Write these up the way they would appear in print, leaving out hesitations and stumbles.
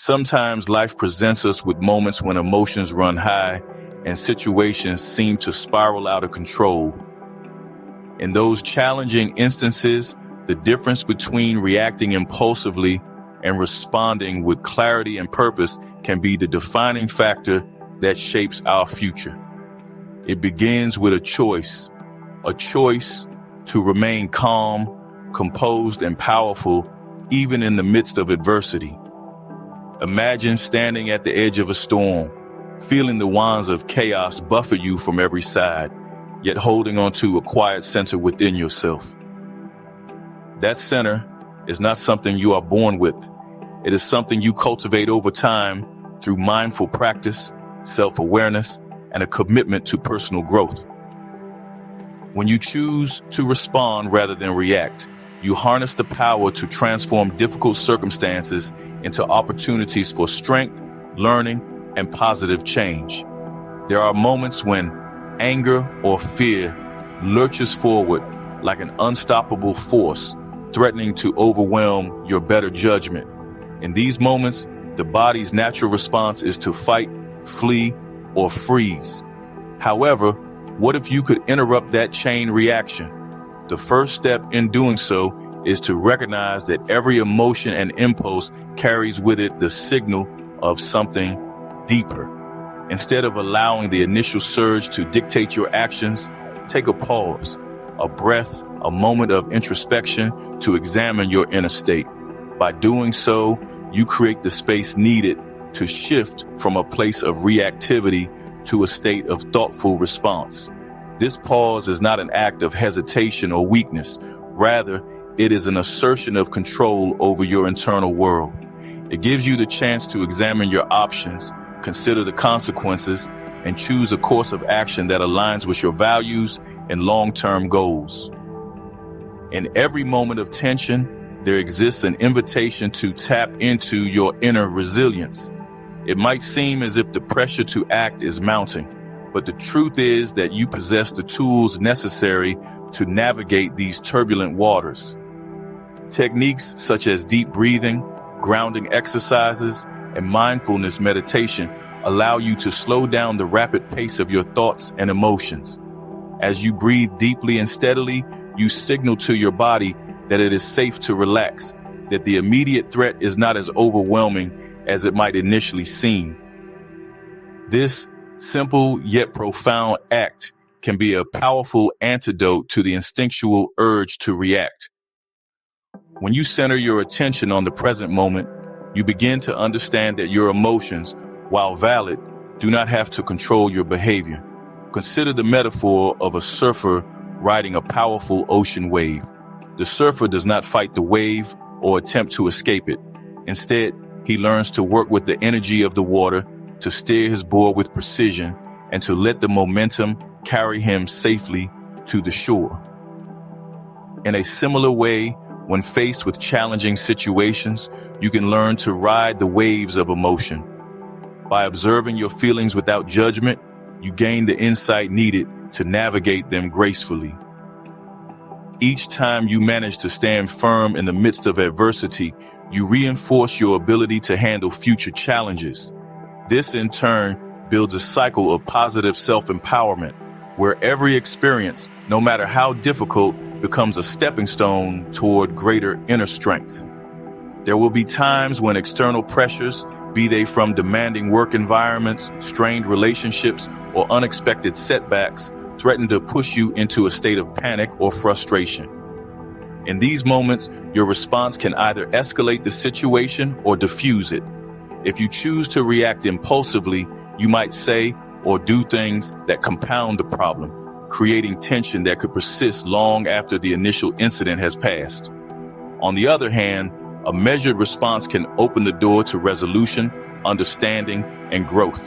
Sometimes life presents us with moments when emotions run high and situations seem to spiral out of control. In those challenging instances, the difference between reacting impulsively and responding with clarity and purpose can be the defining factor that shapes our future. It begins with a choice to remain calm, composed, and powerful, even in the midst of adversity. Imagine standing at the edge of a storm, feeling the winds of chaos buffet you from every side, yet holding on to a quiet center within yourself. That center is not something you are born with. It is something you cultivate over time through mindful practice, self-awareness, and a commitment to personal growth. When you choose to respond rather than react, you harness the power to transform difficult circumstances into opportunities for strength, learning, and positive change. There are moments when anger or fear lurches forward like an unstoppable force, threatening to overwhelm your better judgment. In these moments, the body's natural response is to fight, flee, or freeze. However, what if you could interrupt that chain reaction? The first step in doing so is to recognize that every emotion and impulse carries with it the signal of something deeper. Instead of allowing the initial surge to dictate your actions, take a pause, a breath, a moment of introspection to examine your inner state. By doing so, you create the space needed to shift from a place of reactivity to a state of thoughtful response. This pause is not an act of hesitation or weakness. Rather, it is an assertion of control over your internal world. It gives you the chance to examine your options, consider the consequences, and choose a course of action that aligns with your values and long-term goals. In every moment of tension, there exists an invitation to tap into your inner resilience. It might seem as if the pressure to act is mounting, but the truth is that you possess the tools necessary to navigate these turbulent waters. Techniques such as deep breathing, grounding exercises, and mindfulness meditation allow you to slow down the rapid pace of your thoughts and emotions. As you breathe deeply and steadily, you signal to your body that it is safe to relax, that the immediate threat is not as overwhelming as it might initially seem. This simple yet profound act can be a powerful antidote to the instinctual urge to react. When you center your attention on the present moment, you begin to understand that your emotions, while valid, do not have to control your behavior. Consider the metaphor of a surfer riding a powerful ocean wave. The surfer does not fight the wave or attempt to escape it. Instead, he learns to work with the energy of the water, to steer his board with precision, and to let the momentum carry him safely to the shore. In a similar way, when faced with challenging situations, you can learn to ride the waves of emotion. By observing your feelings without judgment, you gain the insight needed to navigate them gracefully. Each time you manage to stand firm in the midst of adversity, you reinforce your ability to handle future challenges. This, in turn, builds a cycle of positive self-empowerment, where every experience, no matter how difficult, becomes a stepping stone toward greater inner strength. There will be times when external pressures, be they from demanding work environments, strained relationships, or unexpected setbacks, threaten to push you into a state of panic or frustration. In these moments, your response can either escalate the situation or diffuse it. If you choose to react impulsively, you might say or do things that compound the problem, creating tension that could persist long after the initial incident has passed. On the other hand, a measured response can open the door to resolution, understanding, and growth.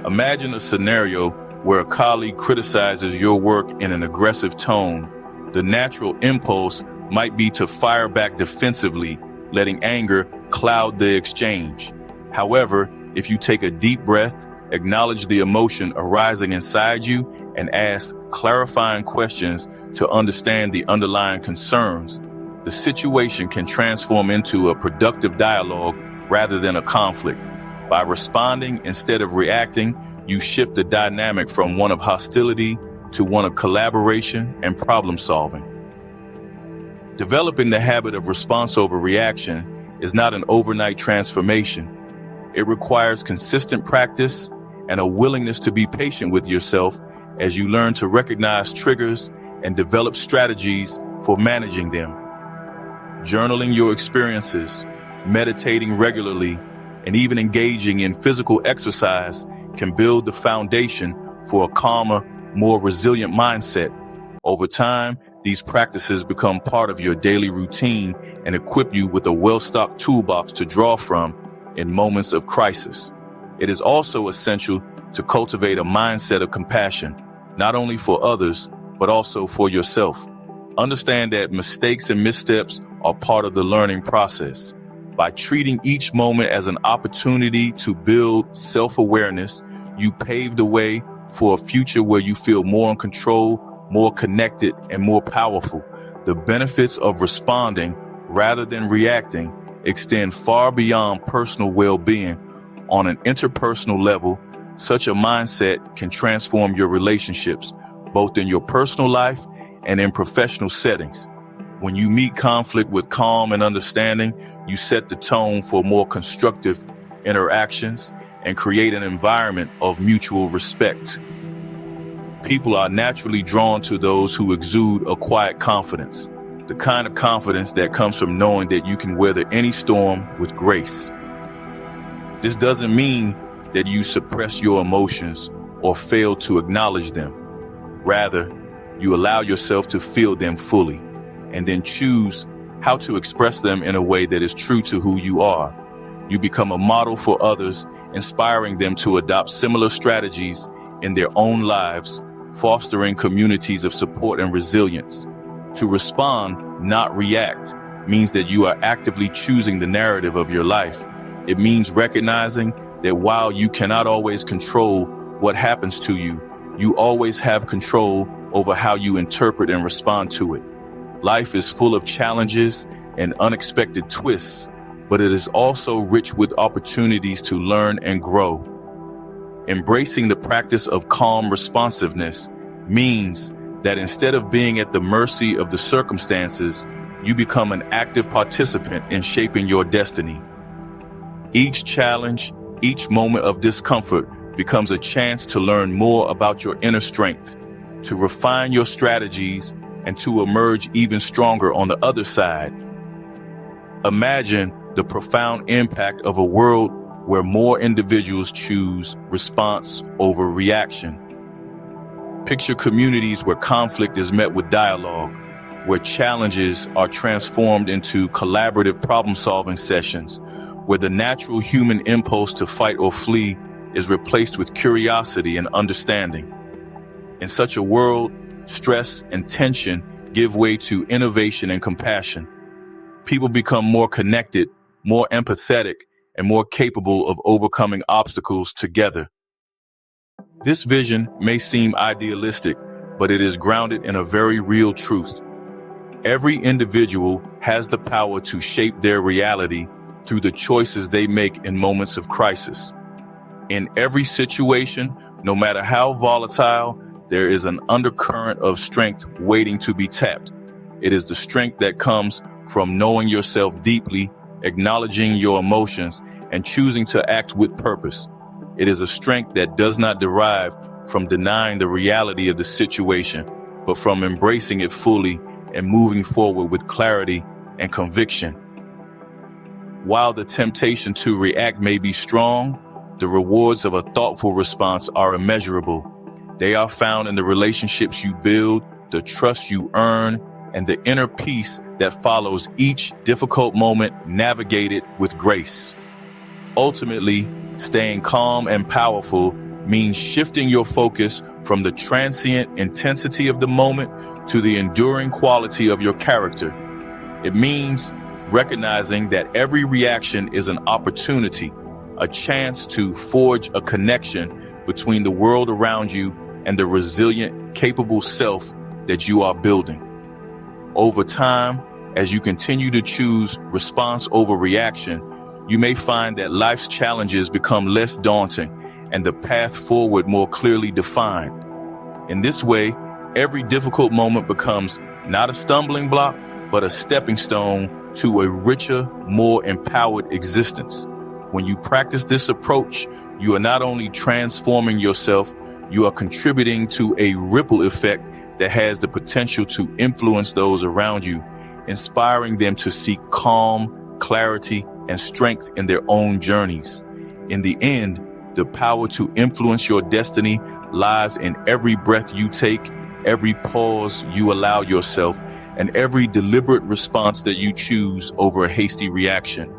Imagine a scenario where a colleague criticizes your work in an aggressive tone. The natural impulse might be to fire back defensively, letting anger cloud the exchange. However, if you take a deep breath, acknowledge the emotion arising inside you, and ask clarifying questions to understand the underlying concerns, the situation can transform into a productive dialogue rather than a conflict. By responding instead of reacting, you shift the dynamic from one of hostility to one of collaboration and problem solving. Developing the habit of response over reaction is not an overnight transformation. It requires consistent practice and a willingness to be patient with yourself as you learn to recognize triggers and develop strategies for managing them. Journaling your experiences, meditating regularly, and even engaging in physical exercise can build the foundation for a calmer, more resilient mindset. Over time, these practices become part of your daily routine and equip you with a well-stocked toolbox to draw from in moments of crisis. It is also essential to cultivate a mindset of compassion, not only for others, but also for yourself. Understand that mistakes and missteps are part of the learning process. By treating each moment as an opportunity to build self-awareness, you pave the way for a future where you feel more in control, more connected, and more powerful. The benefits of responding rather than reacting extend far beyond personal well-being. On an interpersonal level, such a mindset can transform your relationships, both in your personal life and in professional settings. When you meet conflict with calm and understanding, you set the tone for more constructive interactions and create an environment of mutual respect. People are naturally drawn to those who exude a quiet confidence, the kind of confidence that comes from knowing that you can weather any storm with grace. This doesn't mean that you suppress your emotions or fail to acknowledge them. Rather, you allow yourself to feel them fully and then choose how to express them in a way that is true to who you are. You become a model for others, inspiring them to adopt similar strategies in their own lives, fostering communities of support and resilience. To respond, not react, means that you are actively choosing the narrative of your life. It means recognizing that while you cannot always control what happens to you, you always have control over how you interpret and respond to it. Life is full of challenges and unexpected twists, but it is also rich with opportunities to learn and grow. Embracing the practice of calm responsiveness means that instead of being at the mercy of the circumstances, you become an active participant in shaping your destiny. Each challenge, each moment of discomfort becomes a chance to learn more about your inner strength, to refine your strategies, and to emerge even stronger on the other side. Imagine the profound impact of a world where more individuals choose response over reaction. Picture communities where conflict is met with dialogue, where challenges are transformed into collaborative problem-solving sessions, where the natural human impulse to fight or flee is replaced with curiosity and understanding. In such a world, stress and tension give way to innovation and compassion. People become more connected, more empathetic, and more capable of overcoming obstacles together. This vision may seem idealistic, but it is grounded in a very real truth. Every individual has the power to shape their reality through the choices they make in moments of crisis. In every situation, no matter how volatile, there is an undercurrent of strength waiting to be tapped. It is the strength that comes from knowing yourself deeply, acknowledging your emotions, and choosing to act with purpose. It is a strength that does not derive from denying the reality of the situation, but from embracing it fully and moving forward with clarity and conviction. While the temptation to react may be strong, the rewards of a thoughtful response are immeasurable. They are found in the relationships you build, the trust you earn, and the inner peace that follows each difficult moment navigated with grace. Ultimately, staying calm and powerful means shifting your focus from the transient intensity of the moment to the enduring quality of your character. It means recognizing that every reaction is an opportunity, a chance to forge a connection between the world around you and the resilient, capable self that you are building. Over time, as you continue to choose response over reaction, you may find that life's challenges become less daunting and the path forward more clearly defined. In this way, every difficult moment becomes not a stumbling block, but a stepping stone to a richer, more empowered existence. When you practice this approach, you are not only transforming yourself, you are contributing to a ripple effect that has the potential to influence those around you, inspiring them to seek calm, clarity, and strength in their own journeys. In the end, the power to influence your destiny lies in every breath you take, every pause you allow yourself, and every deliberate response that you choose over a hasty reaction.